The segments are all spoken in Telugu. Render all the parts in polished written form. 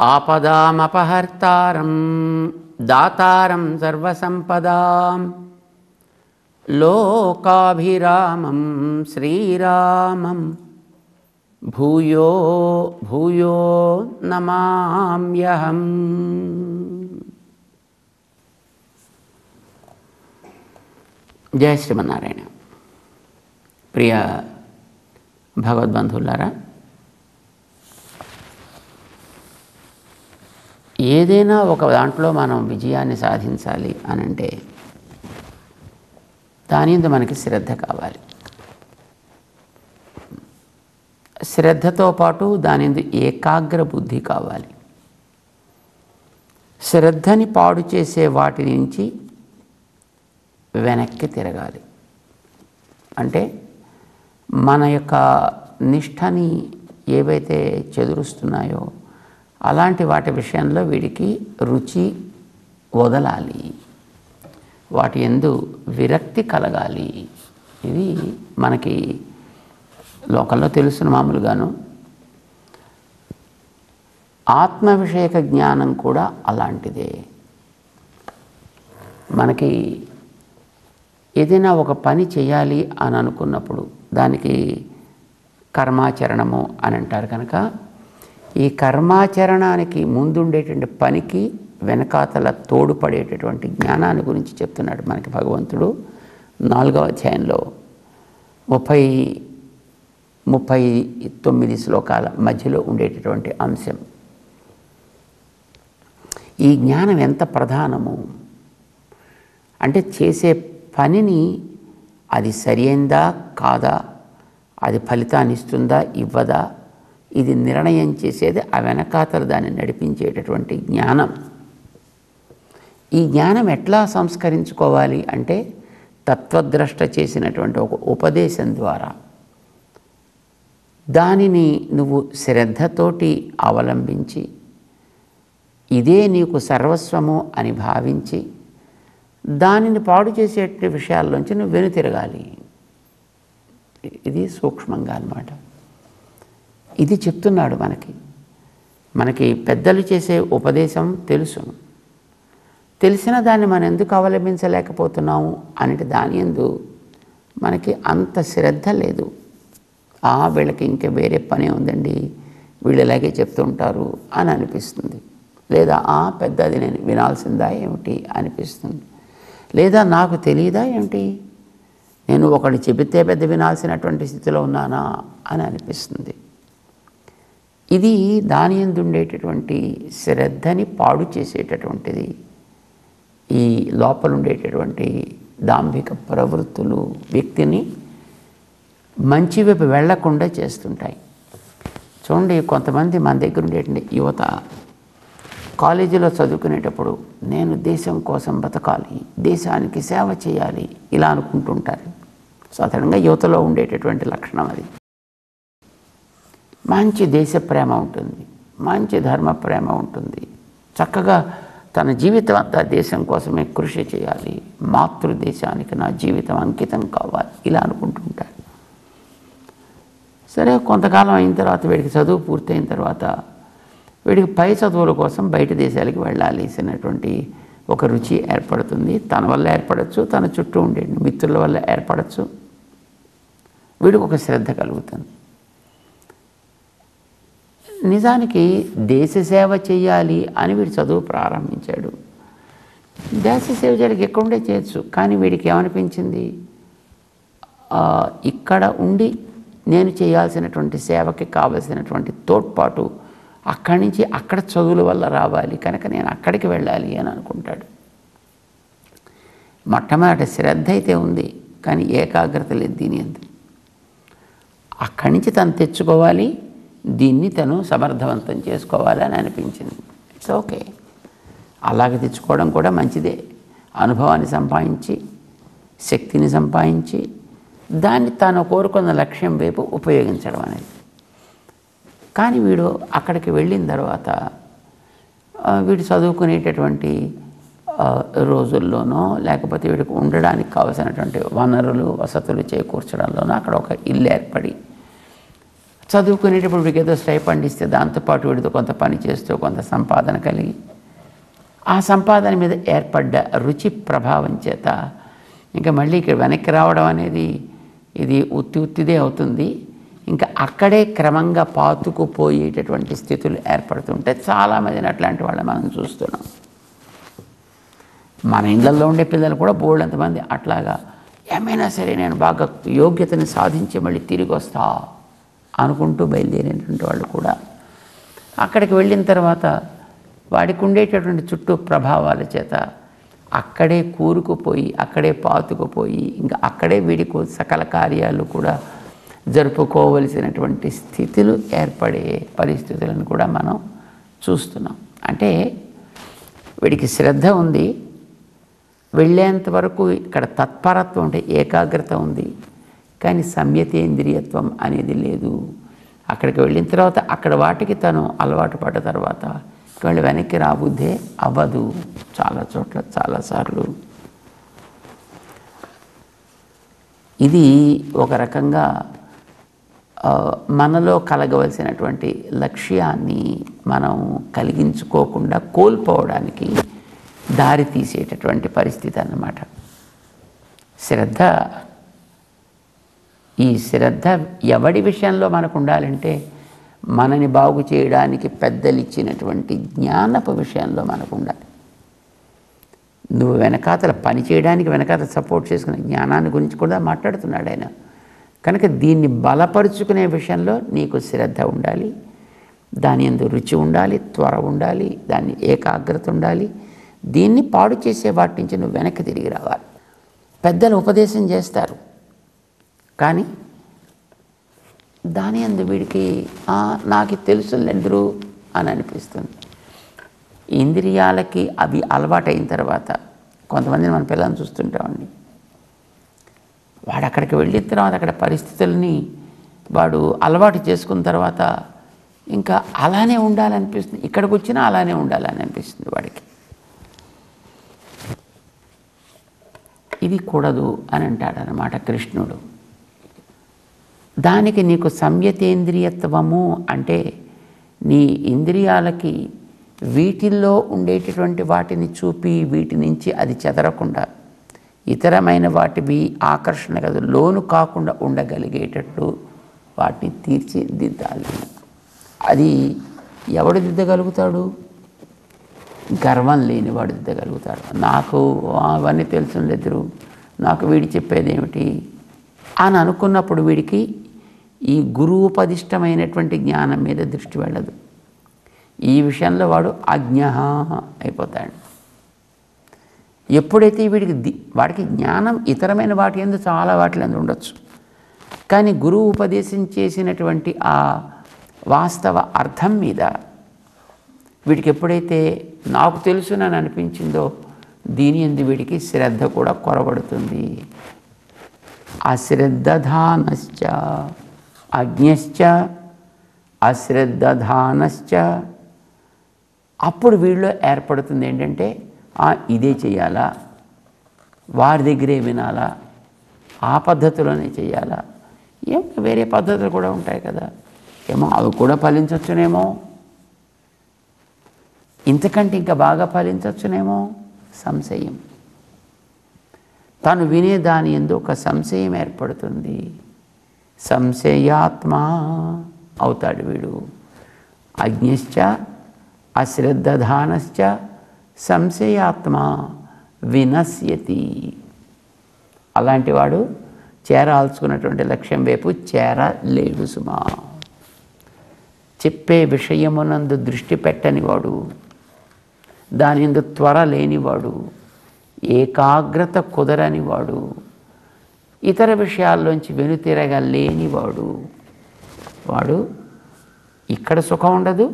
ఆపదామపహర్తారం దాతారం సర్వసంపదాం లోకాభిరామం శ్రీరామం భూయో భూయో నమామ్యహం. జయ శ్రీమన్నారాయణ. ప్రియ భగవద్బంధువులారా, ఏదైనా ఒక దాంట్లో మనం విజయాన్ని సాధించాలి అనంటే దాని మీద మనకి శ్రద్ధ కావాలి. శ్రద్ధతో పాటు దాని మీద ఏకాగ్ర బుద్ధి కావాలి. శ్రద్ధని పాడు చేసే వాటి నుంచి వెనక్కి తిరగాలి. అంటే మన యొక్క నిష్ఠని ఏవైతే చెదురుస్తున్నాయో అలాంటి వాటి విషయంలో వీడికి రుచి వదలాలి, వాటి యందు విరక్తి కలగాలి. ఇది మనకి లోకంలో తెలుసును. మామూలుగాను ఆత్మ విషయక జ్ఞానం కూడా అలాంటిదే. మనకి ఏదైనా ఒక పని చేయాలి అని అనుకున్నప్పుడు దానికి కర్మాచరణము అని అంటారు. కనుక ఈ కర్మాచరణానికి ముందుండేటువంటి పనికి వెనకాతల తోడుపడేటటువంటి జ్ఞానాన్ని గురించి చెప్తున్నాడు మనకి భగవంతుడు 4వ అధ్యాయంలో 39 శ్లోకాల మధ్యలో ఉండేటటువంటి అంశం. ఈ జ్ఞానం ఎంత ప్రధానము అంటే చేసే పనిని అది సరైందా కాదా, అది ఫలితాన్ని ఇస్తుందా ఇవ్వదా, ఇది నిర్ణయం చేసేది ఆ వెనకాతలు దాన్ని నడిపించేటటువంటి జ్ఞానం. ఈ జ్ఞానం ఎట్లా సంస్కరించుకోవాలి అంటే తత్వద్రష్ట చేసినటువంటి ఒక ఉపదేశం ద్వారా దానిని నువ్వు శ్రద్ధతోటి అవలంబించి ఇదే నీకు సర్వస్వము అని భావించి దానిని పాడు చేసే విషయాల్లోంచి నువ్వు వెనుతిరగాలి. ఇది సూక్ష్మంగా అన్నమాట. ఇది చెప్తున్నాడు మనకి పెద్దలు చేసే ఉపదేశం తెలుసును. తెలిసిన దాన్ని మనం ఎందుకు అవలంబించలేకపోతున్నాము అంటే దాని యందు మనకి అంత శ్రద్ధ లేదు. వీళ్ళకి ఇంకా వేరే పనే ఉందండి, వీళ్ళు ఇలాగే చెప్తుంటారు అని అనిపిస్తుంది. లేదా పెద్దది నేను వినాల్సిందా ఏమిటి అనిపిస్తుంది. లేదా నాకు తెలియదా ఏమిటి, నేను ఒకటి చెబితే పెద్ద వినాల్సినటువంటి స్థితిలో ఉన్నానా అని అనిపిస్తుంది. ఇది దాని యందు ఉండేటటువంటి శ్రద్ధని పాడు చేసేటటువంటిది. ఈ లోపల ఉండేటటువంటి దాంభిక ప్రవృత్తులు వ్యక్తిని మంచి వైపు వెళ్లకుండా చేస్తుంటాయి. చూడండి, కొంతమంది మన దగ్గర ఉండేటువంటి యువత కాలేజీలో చదువుకునేటప్పుడు నేను దేశం కోసం బతకాలి, దేశానికి సేవ చేయాలి ఇలా అనుకుంటుంటారు. సాధారణంగా యువతలో ఉండేటటువంటి లక్షణం అది. మంచి దేశ ప్రేమ ఉంటుంది, మంచి ధర్మ ప్రేమ ఉంటుంది, చక్కగా తన జీవితం అంతా దేశం కోసమే కృషి చేయాలి, మాతృదేశానికి నా జీవితం అంకితం కావాలి ఇలా అనుకుంటుంటారు. సరే, కొంతకాలం అయిన తర్వాత వీడికి చదువు పూర్తయిన తర్వాత వీడికి పై చదువుల కోసం బయట దేశాలకు వెళ్ళాల్సినటువంటి ఒక రుచి ఏర్పడుతుంది. తన వల్ల ఏర్పడవచ్చు, తన చుట్టూ ఉండే మిత్రుల వల్ల ఏర్పడవచ్చు. వీడికి ఒక శ్రద్ధ కలుగుతుంది. నిజానికి దేశ సేవ చేయాలి అని వీడు చదువు ప్రారంభించాడు. దేశ సేవ చేయడానికి ఎక్కడుండే చేయొచ్చు. కానీ వీడికి ఏమనిపించింది, ఇక్కడ ఉండి నేను చేయాల్సినటువంటి సేవకి కావలసినటువంటి తోడ్పాటు అక్కడి నుంచి అక్కడ చదువుల వల్ల రావాలి, కనుక నేను అక్కడికి వెళ్ళాలి అని అనుకుంటాడు. మొట్టమొదటి శ్రద్ధ అయితే ఉంది, కానీ ఏకాగ్రత లేదు దీని యందు. అక్కడి నుంచి తను తెచ్చుకోవాలి, దీన్ని తను సమర్థవంతం చేసుకోవాలి అని అనిపించింది. ఇట్స్ ఓకే, అలాగే తెచ్చుకోవడం కూడా మంచిదే. అనుభవాన్ని సంపాదించి శక్తిని సంపాదించి దాన్ని తాను కోరుకున్న లక్ష్యం వైపు ఉపయోగించడం అనేది. కానీ వీడు అక్కడికి వెళ్ళిన తర్వాత వీడు చదువుకునేటటువంటి రోజుల్లోనో లేకపోతే వీడికి ఉండడానికి కావాల్సినటువంటి వనరులు వసతులు చేకూర్చడంలోనో అక్కడ ఒక ఇల్లు ఏర్పడి చదువుకునేటప్పుడు వీడికి ఏదో స్టైఫండ్ ఇస్తే దాంతోపాటు వీడితో కొంత పని చేస్తూ కొంత సంపాదన కలిగి ఆ సంపాదన మీద ఏర్పడ్డ రుచి ప్రభావం చేత ఇంకా మళ్ళీ ఇక్కడ వెనక్కి రావడం అనేది ఇది ఉత్తిదే అవుతుంది. ఇంకా అక్కడే క్రమంగా పాతుకుపోయేటటువంటి స్థితులు ఏర్పడుతుంటే చాలామందిని అట్లాంటి వాళ్ళని మనం చూస్తున్నాం. మన ఇళ్ళల్లో ఉండే పిల్లలు కూడా బోల్డంతమంది అట్లాగా ఏమైనా సరే నేను బాగా యోగ్యతని సాధించి మళ్ళీ తిరిగి వస్తా అనుకుంటూ బయలుదేరినటువంటి వాళ్ళు కూడా అక్కడికి వెళ్ళిన తర్వాత వాడికి ఉండేటటువంటి చుట్టూ ప్రభావాల చేత అక్కడే కూరుకుపోయి అక్కడే పాతుకుపోయి ఇంకా అక్కడే వీడికి సకల కార్యాలు కూడా జరుపుకోవలసినటువంటి స్థితులు ఏర్పడే పరిస్థితులను కూడా మనం చూస్తున్నాం. అంటే వీడికి శ్రద్ధ ఉంది, వెళ్ళేంత వరకు ఇక్కడ తత్పరత్వం అంటే ఏకాగ్రత ఉంది, కానీ సంయతేంద్రియత్వం అనేది లేదు. అక్కడికి వెళ్ళిన తర్వాత అక్కడ వాటికి తను అలవాటు పడ్డ తర్వాత వాళ్ళు వెనక్కి రాబుద్దే అవ్వదు. చాలా చోట్ల చాలాసార్లు ఇది ఒక రకంగా మనలో కలగవలసినటువంటి లక్ష్యాన్ని మనం కలిగించుకోకుండా కోల్పోవడానికి దారి తీసేటటువంటి పరిస్థితి అన్నమాట. ఈ శ్రద్ధ ఎవడి విషయంలో మనకు ఉండాలంటే మనని బాగు చేయడానికి పెద్దలు ఇచ్చినటువంటి జ్ఞానపు విషయంలో మనకు ఉండాలి. నువ్వు వెనకాతల పని చేయడానికి వెనకాతల సపోర్ట్ చేసుకునే జ్ఞానాన్ని గురించి కూడా మాట్లాడుతున్నాడు ఆయన. కనుక దీన్ని బలపరుచుకునే విషయంలో నీకు శ్రద్ధ ఉండాలి, దాని యందు రుచి ఉండాలి, త్వర ఉండాలి, దాన్ని ఏకాగ్రత ఉండాలి. దీన్ని పాడు చేసే వాటి నుంచి నువ్వు వెనక్కి తిరిగి రావాలి. పెద్దలు ఉపదేశం చేస్తారు, కానీ దాని యందు వీడికి నాకు తెలుసులెందరూ అని అనిపిస్తుంది. ఇంద్రియాలకి అవి అలవాటైన తర్వాత కొంతమందిని మన పిల్లల్ని చూస్తుంటామండి. వాడు అక్కడికి వెళ్ళిన తర్వాత అక్కడ పరిస్థితుల్ని వాడు అలవాటు చేసుకున్న తర్వాత ఇంకా అలానే ఉండాలనిపిస్తుంది. ఇక్కడికి వచ్చినా అలానే ఉండాలని అనిపిస్తుంది వాడికి. ఇది కూడదు అని అంటాడనమాట కృష్ణుడు. దానికి నీకు సంయతేంద్రియత్వము అంటే నీ ఇంద్రియాలకి వీటిల్లో ఉండేటటువంటి వాటిని చూపి వీటి నుంచి అది చెదరకుండా ఇతరమైన వాటివి ఆకర్షణ కాదు లోను కాకుండా ఉండగలిగేటట్టు వాటిని తీర్చిదిద్దాలి. అది ఎవడు దిద్దగలుగుతాడు? గర్వం లేనివాడు దిద్దగలుగుతాడు. నాకు అవన్నీ తెలుసులేదురు, నాకు వీడి చెప్పేది ఏమిటి అని అనుకున్నప్పుడు వీడికి ఈ గురువుపదిష్టమైనటువంటి జ్ఞానం మీద దృష్టి వెళ్ళదు. ఈ విషయంలో వాడు అజ్ఞ అయిపోతాడు. ఎప్పుడైతే వాడికి జ్ఞానం ఇతరమైన వాటి యందు చాలా వాటి యందు ఉండొచ్చు, కానీ గురువు ఉపదేశం చేసినటువంటి ఆ వాస్తవ అర్థం మీద వీడికి ఎప్పుడైతే నాకు తెలుసునని అనిపించిందో దీని యందు వీడికి శ్రద్ధ కూడా కొరబడుతుంది. అశ్రద్ధధానశ్చ అజ్ఞశ్చ అశ్రద్ధధానశ్చ. అప్పుడు వీళ్ళలో ఏర్పడుతుంది ఏంటంటే ఇదే చేయాలా, వారి దగ్గరే వినాలా, ఆ పద్ధతిలోనే చేయాలా, ఏం వేరే పద్ధతులు కూడా ఉంటాయి కదా, ఏమో అవి కూడా ఫలించవచ్చునేమో, ఇంతకంటే ఇంకా బాగా ఫలించవచ్చునేమో. సంశయం, తను వినే దాని యందు ఒక సంశయం ఏర్పడుతుంది. సంశయాత్మ అవుతాడు వీడు. అజ్ఞశ్చ అశ్రద్ధధానశ్చ సంశయాత్మ వినశ్యతి. అలాంటి వాడు చేరాల్చుకున్నటువంటి లక్ష్యం వైపు చేరలేడు సుమా. చెప్పే విషయమునందు దృష్టి పెట్టనివాడు, దాని యందు త్వర లేనివాడు, ఏకాగ్రత కుదరనివాడు, ఇతర విషయాల్లోంచి వెనుతిరగా లేనివాడు, వాడు ఇక్కడ సుఖం ఉండదు,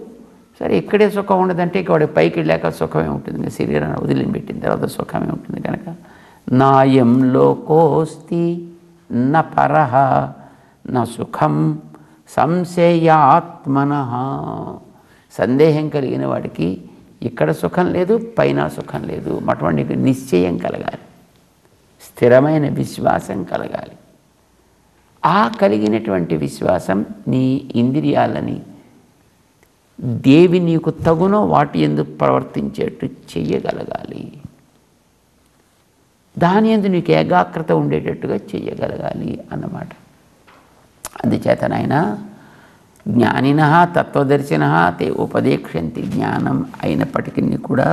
సరే ఇక్కడే సుఖం ఉండదంటే ఇక వాడి పైకి వెళ్ళాక సుఖమే ఉంటుంది, శరీరాన్ని వదిలిపెట్టిన తర్వాత సుఖమే ఉంటుంది. కనుక నాయం లోకోస్తి న పరః న సుఖం సంశయాత్మనః. సందేహం కలిగిన వాడికి ఇక్కడ సుఖం లేదు, పైన సుఖం లేదు. అటువంటి నిశ్చయం కలగాలి, స్థిరమైన విశ్వాసం కలగాలి. ఆ కలిగినటువంటి విశ్వాసం నీ ఇంద్రియాలని దేవి నీకు తగునో వాటి యందు ప్రవర్తించేట్టు చెయ్యగలగాలి. దాని యందు నీకు ఏకాగ్రత ఉండేటట్టుగా చెయ్యగలగాలి అన్నమాట. అందుచేతనైనా జ్ఞానినః తత్వదర్శినః తే ఉపదేక్ష్యంతి, జ్ఞానం అయినప్పటికీ కూడా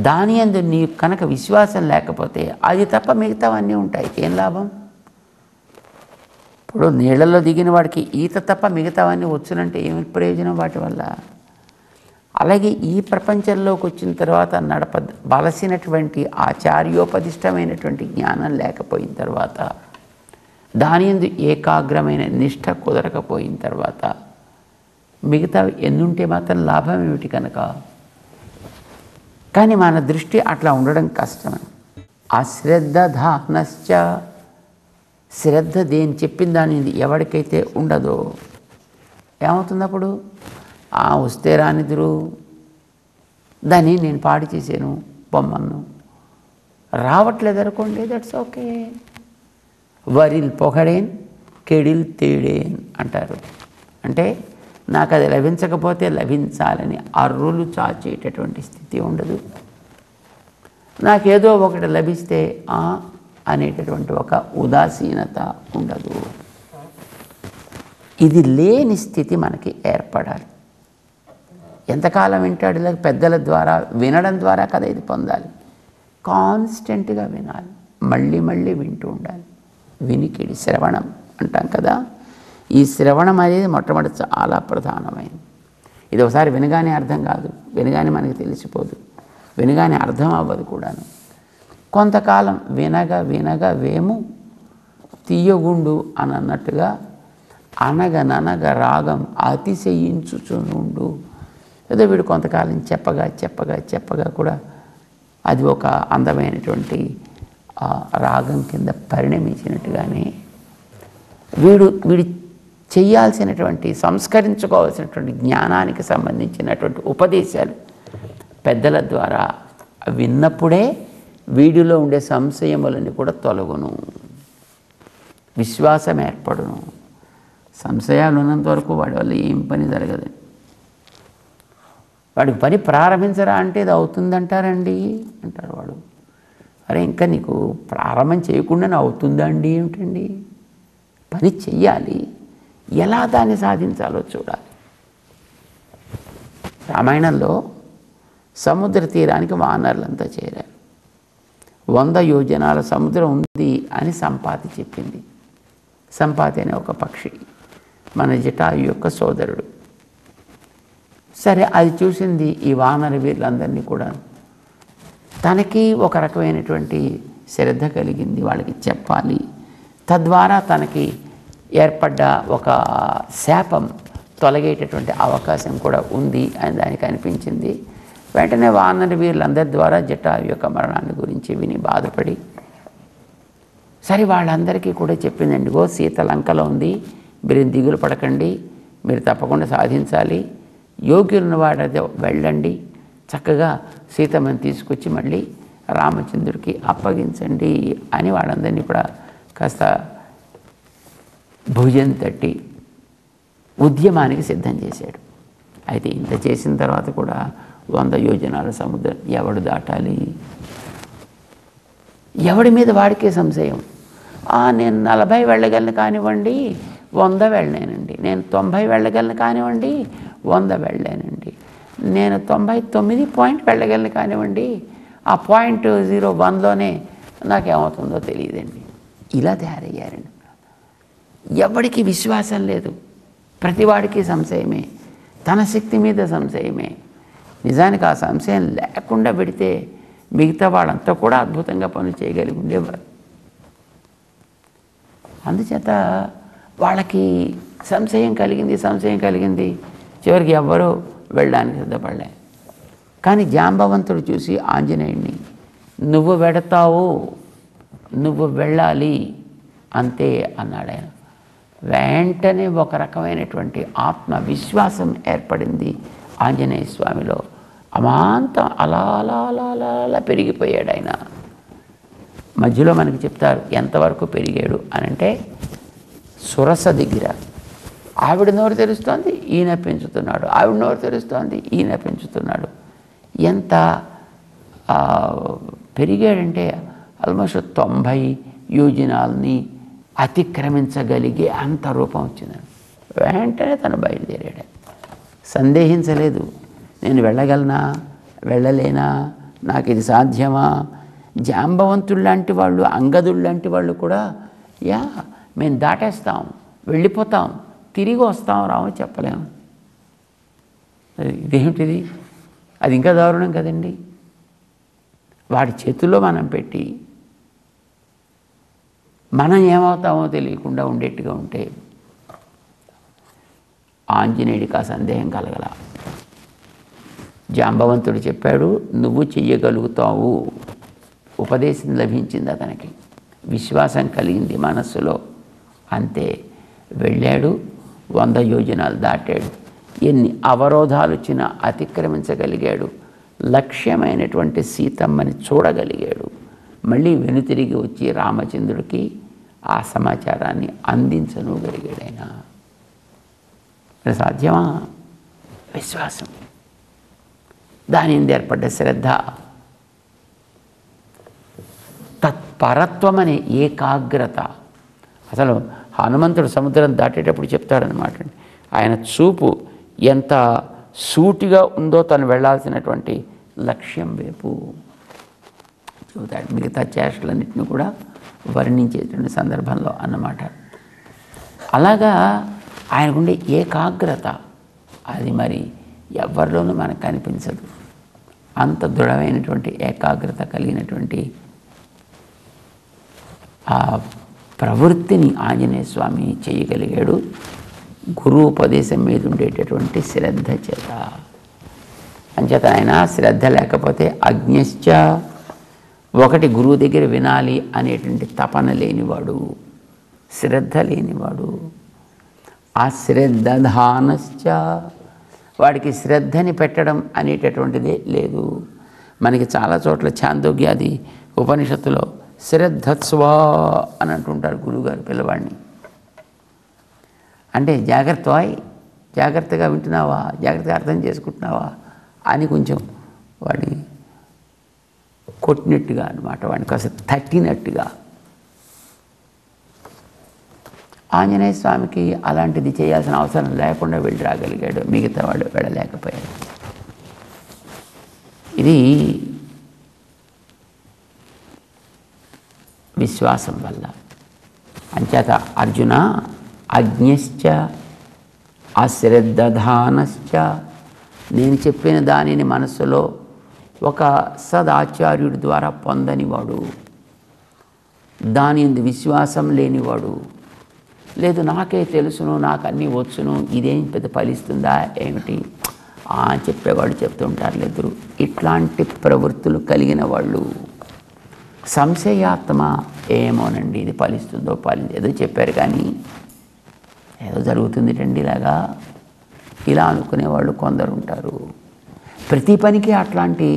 దాని యందు నీ కనుక విశ్వాసం లేకపోతే అది తప్ప మిగతావన్నీ ఉంటాయి. ఏం లాభం? ఇప్పుడు నీళ్ళల్లో దిగిన వాడికి ఈత తప్ప మిగతావన్నీ వచ్చునంటే ఏమి ప్రయోజనం వాటి వల్ల? అలాగే ఈ ప్రపంచంలోకి వచ్చిన తర్వాత నడపవలసినటువంటి ఆచార్యోపదిష్టమైనటువంటి జ్ఞానం లేకపోయిన తర్వాత, దాని యందు ఏకాగ్రమైన నిష్ఠ కుదరకపోయిన తర్వాత మిగతా ఎన్నుంటే మాత్రం లాభం ఏమిటి కనుక? కానీ మన దృష్టి అట్లా ఉండడం కష్టం. అశ్రద్ధధానశ్చ, శ్రద్ధ దేని చెప్పిన దాని ఎవరికైతే ఉండదో ఏమవుతుంది అప్పుడు? వస్తే రానిదురు, దాన్ని నేను పాడు చేశాను బొమ్మను, రావట్లేదు అనుకోండి, దట్స్ ఓకే. వరిల్ పొగడేన్ కెడిల్ తేడేన్ అంటారు. అంటే నాకు అది లభించకపోతే లభించాలని అర్రులు చాచేటటువంటి స్థితి ఉండదు. నాకేదో ఒకటి లభిస్తే అనేటటువంటి ఒక ఉదాసీనత ఉండదు. ఇది లేని స్థితి మనకి ఏర్పడాలి. ఎంతకాలం వింటాడు? ఇలా పెద్దల ద్వారా వినడం ద్వారా కదా ఇది పొందాలి. కాన్స్టెంట్గా వినాలి, మళ్ళీ మళ్ళీ వింటూ ఉండాలి. వినికిడి, శ్రవణం అంటాం కదా. ఈ శ్రవణం అనేది మొట్టమొదటి చాలా ప్రధానమైనది. ఇది ఒకసారి వినగానే అర్థం కాదు, వినగానే మనకి తెలిసిపోదు, వినగానే అర్థం అవ్వదు కూడాను. కొంతకాలం వినగా వినగా వేము తీయగుండు అని అన్నట్టుగా అనగననగ రాగం అతిశయించుచునుండు. ఏదో వీడు కొంతకాలం చెప్పగా చెప్పగా చెప్పగా కూడా అది ఒక అందమైనటువంటి రాగం కింద పరిణమించినట్టుగానే వీడి చేయాల్సినటువంటి, సంస్కరించుకోవాల్సినటువంటి జ్ఞానానికి సంబంధించినటువంటి ఉపదేశాలు పెద్దల ద్వారా విన్నప్పుడే వీడిలో ఉండే సంశయములన్నీ కూడా తొలగును, విశ్వాసం ఏర్పడును. సంశయాలు ఉన్నంత వరకు వాడి వల్ల ఏం పని జరగదు. వాడికి పని ప్రారంభించరా అంటే ఇది అవుతుందంటారండి అంటారు వాడు. అరే ఇంకా నీకు ప్రారంభం చేయకుండానే అవుతుందండి ఏమిటండి? పని చెయ్యాలి, ఎలా దాన్ని సాధించాలో చూడాలి. రామాయణంలో సముద్ర తీరానికి వానరులంతా చేరారు. 100 యోజనాల సముద్రం ఉంది అని సంపాతి చెప్పింది. సంపాతి అనే ఒక పక్షి మన జటాయు యొక్క సోదరుడు. సరే, అది చూసింది ఈ వానర వీరులందరినీ కూడా. తనకి ఒక రకమైనటువంటి శ్రద్ధ కలిగింది, వాళ్ళకి చెప్పాలి, తద్వారా తనకి ఏర్పడ్డ ఒక శాపం తొలగేటటువంటి అవకాశం కూడా ఉంది అని దానికి అనిపించింది. వెంటనే వానర వీరులందరి ద్వారా జటాయు యొక్క మరణాన్ని గురించి విని బాధపడి, సరే వాళ్ళందరికీ కూడా చెప్పిందండి, సీత లంకలో ఉంది, మీరు దిగులు పడకండి, మీరు తప్పకుండా సాధించాలి, యోగ్యులను వాడైతే వెళ్ళండి, చక్కగా సీతమ్మని తీసుకొచ్చి మళ్ళీ రామచంద్రుడికి అప్పగించండి అని వాళ్ళందరినీ కూడా కాస్త భుజం తట్టి ఉద్యమానికి సిద్ధం చేశాడు. అయితే ఇంత చేసిన తర్వాత కూడా 100 యోజనాల సముద్రం ఎవడు దాటాలి? ఎవడి మీద వాడికే సంశయం. నేను 40 వెళ్ళగలను కానివ్వండి, 100 వెళ్ళలేనండి, నేను 90 వెళ్ళగలను కానివ్వండి, 100 వెళ్ళలేనండి, నేను 99 పాయింట్ వెళ్ళగలను కానివ్వండి, ఆ పాయింట్ 01లోనే నాకేమవుతుందో తెలియదండి. ఇలా తయారయ్యారండి. ఎవడికి విశ్వాసం లేదు, ప్రతివాడికి సంశయమే, తన శక్తి మీద సంశయమే. నిజానికి ఆ సంశయం లేకుండా పెడితే మిగతా వాళ్ళంతా కూడా అద్భుతంగా పనులు చేయగలిగి ఉండేవారు. అందుచేత వాళ్ళకి సంశయం కలిగింది, చివరికి ఎవ్వరూ వెళ్ళడానికి సిద్ధపడలే. కానీ జాంబవంతుడు చూసి ఆంజనేయుడిని, నువ్వు వెడతావు, నువ్వు వెళ్ళాలి అంతే అన్నాడు ఆయన. వెంటనే ఒక రకమైనటువంటి ఆత్మవిశ్వాసం ఏర్పడింది ఆంజనేయ స్వామిలో. అమాంతం అలా అలా అలా అలా అలా పెరిగిపోయాడు ఆయన. మధ్యలో మనకి చెప్తారు ఎంతవరకు పెరిగాడు అని అంటే సురస దగ్గర ఆవిడ నోరు తెరుస్తోంది, ఈయన పెంచుతున్నాడు, ఆవిడ నోరు తెరుస్తోంది, ఈయన పెంచుతున్నాడు. ఎంత పెరిగాడంటే ఆల్మోస్ట్ 90 యోజనాల్ని అతిక్రమించగలిగే అంత రూపం వచ్చింది. వెంటనే తను బయలుదేరాడు. సందేహించలేదు, నేను వెళ్ళగలనా, వెళ్ళలేనా, నాకు ఇది సాధ్యమా. జాంబవంతుడు లాంటి వాళ్ళు, అంగదుడు లాంటి వాళ్ళు కూడా మేము దాటేస్తాం, వెళ్ళిపోతాం, తిరిగి వస్తాం, రామని చెప్పలేము. ఇదేమిటిది? అది ఇంకా దారుణం కదండి. వాడి చేతుల్లో మనం పెట్టి మనం ఏమవుతామో తెలియకుండా ఉండేట్టుగా ఉంటే ఆంజనేయుడికి ఆ సందేహం కలగల. జాంబవంతుడు చెప్పాడు, నువ్వు చెయ్యగలుగుతావు. ఉపదేశం లభించింది అతనికి, విశ్వాసం కలిగింది మనస్సులో. అంతే, వెళ్ళాడు, 100 యోజనాలు దాటాడు. ఎన్ని అవరోధాలు వచ్చినా అతిక్రమించగలిగాడు. లక్ష్యమైనటువంటి సీతమ్మని చూడగలిగాడు. మళ్ళీ వెనుతిరిగి వచ్చి రామచంద్రుడికి ఆ సమాచారాన్ని అందించనుగలిగాడు. ఆయన సాధ్యమా? విశ్వాసం, దాని మీద ఏర్పడ్డ శ్రద్ధ, తత్పరత్వం అనే ఏకాగ్రత. అసలు హనుమంతుడు సముద్రం దాటేటప్పుడు చెప్తాడనమాట, ఆయన చూపు ఎంత సూటిగా ఉందో తను వెళ్ళాల్సినటువంటి లక్ష్యం వైపు చెబుతాడు. మిగతా చేష్టలన్నింటినీ కూడా వర్ణించేటువంటి సందర్భంలో అన్నమాట. అలాగా ఆయనకుండే ఏకాగ్రత అది మరి ఎవరిలోనూ మనకు కనిపించదు. అంత దృఢమైనటువంటి ఏకాగ్రత కలిగినటువంటి ఆ ప్రవృత్తిని ఆంజనేయ స్వామి చేయగలిగాడు. గురువు ఉపదేశం మీద ఉండేటటువంటి శ్రద్ధ చేత. అంచేత ఆయన శ్రద్ధ లేకపోతే అజ్ఞశ్చ, ఒకటి గురువు దగ్గర వినాలి అనేటువంటి తపన లేనివాడు, శ్రద్ధ లేనివాడు. ఆ శ్రద్ధధానశ్చ, వాడికి శ్రద్ధని పెట్టడం అనేటటువంటిదే లేదు. మనకి చాలా చోట్ల ఛాందోగ్యాది ఉపనిషత్తులో శ్రద్ధత్స్వ అని అంటుంటారు గురువుగారు పిల్లవాడిని. అంటే జాగ్రత్తగా వింటున్నావా, జాగ్రత్తగా అర్థం చేసుకుంటున్నావా అని కొంచెం వాడిని కొట్టినట్టుగా అన్నమాట, వాడిని కాస్త తట్టినట్టుగా. ఆంజనేయ స్వామికి అలాంటిది చేయాల్సిన అవసరం లేకుండా వెళ్ళి రాగలిగాడు, మిగతా వాళ్ళు వెళ్ళలేకపోయాడు. ఇది విశ్వాసం వల్ల. అంచేత అర్జున అజ్ఞశ్చ అశ్రద్ధధానశ్చ, నేను చెప్పిన దానిని మనస్సులో ఒక సదాచార్యుడి ద్వారా పొందనివాడు, దాని యందు విశ్వాసం లేనివాడు, లేదు నాకే తెలుసును, నాకు అన్నీ వచ్చును, ఇదేం పెద్ద ఫలిస్తుందా ఏమిటి చెప్పేవాళ్ళు చెప్తుంటారు లేదు, ఇట్లాంటి ప్రవృత్తులు కలిగిన వాళ్ళు. సంశయాత్మ, ఏమోనండి ఇది ఫలిస్తుందో ఏదో చెప్పారు కానీ ఏదో జరుగుతుంది రండి ఇలాగా, ఇలా అనుకునేవాళ్ళు కొందరు ఉంటారు. ప్రతి పనికి అట్లాంటి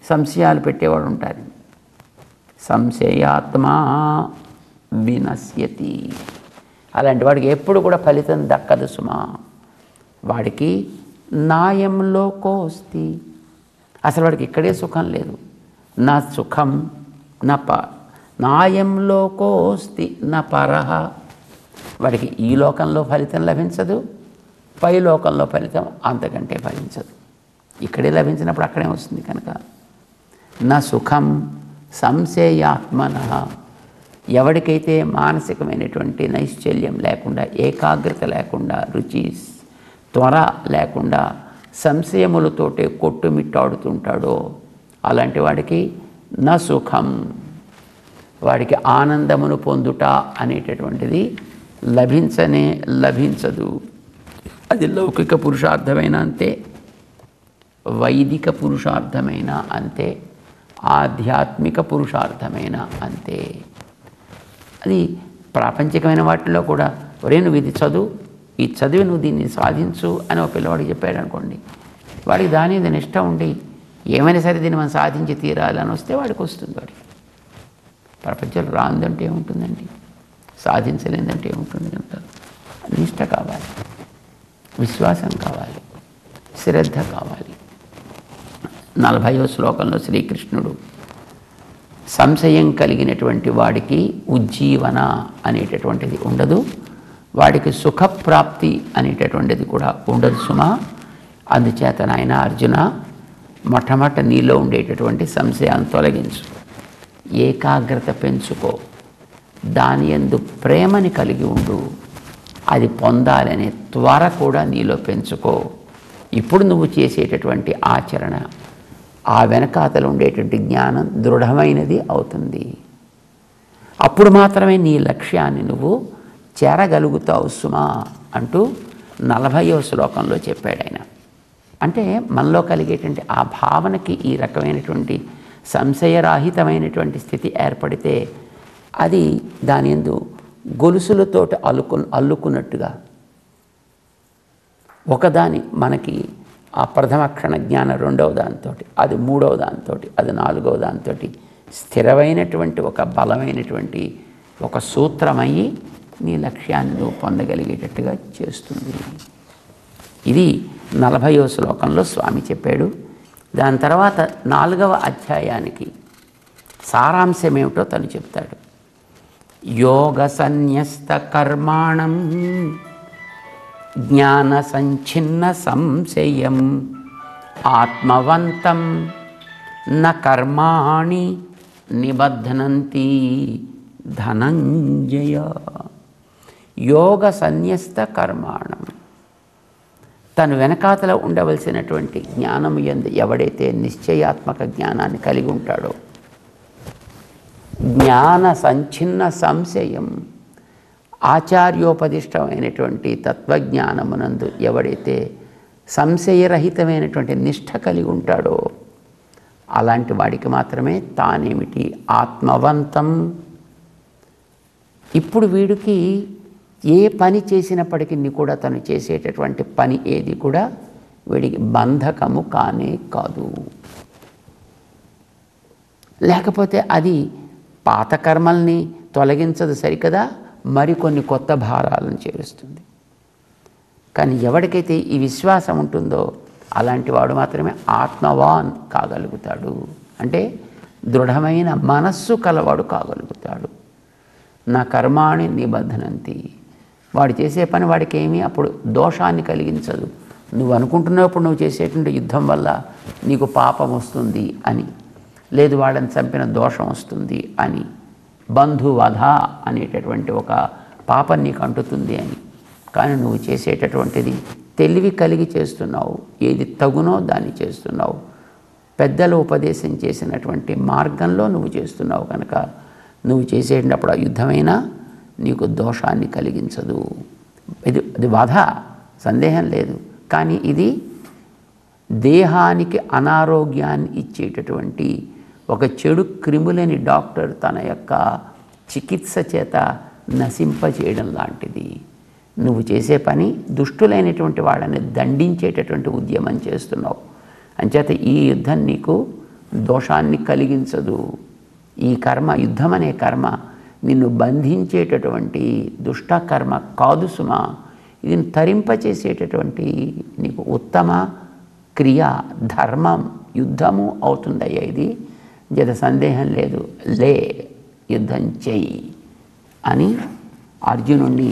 సంశయాలు పెట్టేవాడు ఉంటారు. సంశయాత్మ వినశ్యతి, అలాంటి వాడికి ఎప్పుడు కూడా ఫలితం దక్కదు సుమా. వాడికి నాయంలో కోస్తి, అసలు వాడికి ఇక్కడే సుఖం లేదు. నా సుఖం నాయంలో కోస్తి నా పరహ, వాడికి ఈ లోకంలో ఫలితం లభించదు, పై లోకంలో ఫలితం అంతకంటే ఫలించదు. ఇక్కడే లభించినప్పుడు అక్కడే వస్తుంది కనుక. నా సుఖం సంశయాత్మన, ఎవరికైతే మానసికమైనటువంటి నైశ్చల్యం లేకుండా, ఏకాగ్రత లేకుండా, రుచి త్వర లేకుండా సంశయములతోటే కొట్టుమిట్టాడుతుంటాడో అలాంటి వాడికి నా సుఖం, వాడికి ఆనందమును పొందుట అనేటటువంటిది లభించదు. అది లౌకిక పురుషార్థమైన అంతే, వైదిక పురుషార్థమైన అంతే, ఆధ్యాత్మిక పురుషార్థమైన అంతే. అది ప్రాపంచికమైన వాటిలో కూడా, ఒరే నువ్వు ఇది చదువు, ఈ చదివి నువ్వు దీన్ని సాధించు అని ఒక పిల్లవాడికి చెప్పాడు అనుకోండి, వాడికి దాని మీద నిష్ట ఉండి ఏమైనా సరే దీన్ని మనం సాధించి తీరాలని వస్తే వాడికి వస్తుంది. వాడికి ప్రపంచంలో రాందంటే ఏముంటుందండి, సాధించలేదంటే ఏముంటుంది కనుక నిష్ట కావాలి, విశ్వాసం కావాలి, శ్రద్ధ కావాలి. 40వ శ్లోకంలో శ్రీకృష్ణుడు సంశయం కలిగినటువంటి వాడికి ఉజ్జీవన అనేటటువంటిది ఉండదు, వాడికి సుఖప్రాప్తి అనేటటువంటిది కూడా ఉండదు సుమా. అందుచేత నాయన అర్జున, మొట్టమొదట నీలో ఉండేటటువంటి సంశయాన్ని తొలగించు, ఏకాగ్రత పెంచుకో, దాని యందు ప్రేమని కలిగి ఉండు, అది పొందాలనే త్వర కూడా నీలో పెంచుకో. ఇప్పుడు నువ్వు చేసేటటువంటి ఆచరణ ఆ వెనకాతలు ఉండేటువంటి జ్ఞానం దృఢమైనది అవుతుంది. అప్పుడు మాత్రమే నీ లక్ష్యాన్ని నువ్వు చేరగలుగుతావు సుమా అంటూ 40వ శ్లోకంలో చెప్పాడు ఆయన. అంటే మనలో కలిగేటువంటి ఆ భావనకి ఈ రకమైనటువంటి సంశయరాహితమైనటువంటి స్థితి ఏర్పడితే అది దాని యందు గొలుసులతోటి అల్లుకున్నట్టుగా ఒకదాని మనకి ఆ ప్రథమ క్షణ జ్ఞాన 2వ దాంతో, అది 3వ దాంతో, అది 4వ దాంతో స్థిరమైనటువంటి ఒక బలమైనటువంటి ఒక సూత్రమయ్యి నీ లక్ష్యాన్ని నువ్వు పొందగలిగేటట్టుగా చేస్తుంది. ఇది 40వ శ్లోకంలో స్వామి చెప్పాడు. దాని తర్వాత 4వ అధ్యాయానికి సారాంశం ఏమిటో తను చెప్తాడు. యోగ సన్యస్త కర్మాణం జ్ఞాన సంఛిన్న సంశయం ఆత్మవంతం న కర్మాణి నిబధ్నంతి ధనంజయ. యోగ సన్యస్త కర్మాణం, తను వెనకాతల ఉండవలసినటువంటి జ్ఞానము యందు ఎవడైతే నిశ్చయాత్మక జ్ఞానాన్ని కలిగి ఉంటాడో, జ్ఞాన సంఛిన్న సంశయం, ఆచార్యోపదిష్టమైనటువంటి తత్వజ్ఞానమునందు ఎవడైతే సంశయరహితమైనటువంటి నిష్ఠ కలిగి ఉంటాడో అలాంటి వాడికి మాత్రమే తానేమిటి ఆత్మవంతం. ఇప్పుడు వీడికి ఏ పని చేసినప్పటికీ కూడా తను చేసేటటువంటి పని ఏది కూడా వీడికి బంధకము కానే కాదు. లేకపోతే అది పాత కర్మల్ని తొలగించదు సరికదా, మరికొన్ని కొత్త భారాలను చేరుస్తుంది. కానీ ఎవరికైతే ఈ విశ్వాసం ఉంటుందో అలాంటి వాడు మాత్రమే ఆత్మవాన్ కాగలుగుతాడు. అంటే దృఢమైన మనస్సు కలవాడు కాగలుగుతాడు. నా కర్మాణి నిబధ్నంతి, వాడు చేసే పని వాడికి ఏమీ అప్పుడు దోషాన్ని కలిగించదు. నువ్వు అనుకుంటున్నప్పుడు నువ్వు చేసేటువంటి యుద్ధం వల్ల నీకు పాపం వస్తుంది అని, లేదు వాళ్ళని చంపిన దోషం వస్తుంది అని, బంధువధ అనేటటువంటి ఒక పాపం నీకు అంటుతుంది అని. కానీ నువ్వు చేసేటటువంటిది తెలివి కలిగి చేస్తున్నావు, ఏది తగునో దాన్ని చేస్తున్నావు, పెద్దలు ఉపదేశం చేసినటువంటి మార్గంలో నువ్వు చేస్తున్నావు కనుక నువ్వు చేసేటప్పుడు ఆ యుద్ధమైనా నీకు దోషాన్ని కలిగించదు. అది వధ, సందేహం లేదు. కానీ ఇది దేహానికి అనారోగ్యాన్ని ఇచ్చేటటువంటి ఒక చెడు క్రిములని డాక్టర్ తన యొక్క చికిత్స చేత నశింపచేయడం లాంటిది. నువ్వు చేసే పని దుష్టులైనటువంటి వాళ్ళని దండించేటటువంటి ఉద్యమం చేస్తున్నావు. అంచేత ఈ యుద్ధం నీకు దోషాన్ని కలిగించదు. ఈ కర్మ, యుద్ధం అనే కర్మ నిన్ను బంధించేటటువంటి దుష్టకర్మ కాదు సుమా. ఇది తరింపచేసేటటువంటి నీకు ఉత్తమ క్రియ, ధర్మం, యుద్ధము అవుతుందయ్యా. ఇది జత సందేహం లేదు, లే యుద్ధం చెయ్యి అని అర్జునుడిని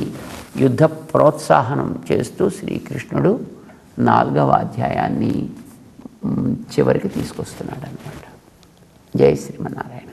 యుద్ధ ప్రోత్సాహనం చేస్తూ శ్రీకృష్ణుడు 4వ అధ్యాయాన్ని చివరికి తీసుకొస్తున్నాడు అన్నమాట. జై శ్రీమన్నారాయణ.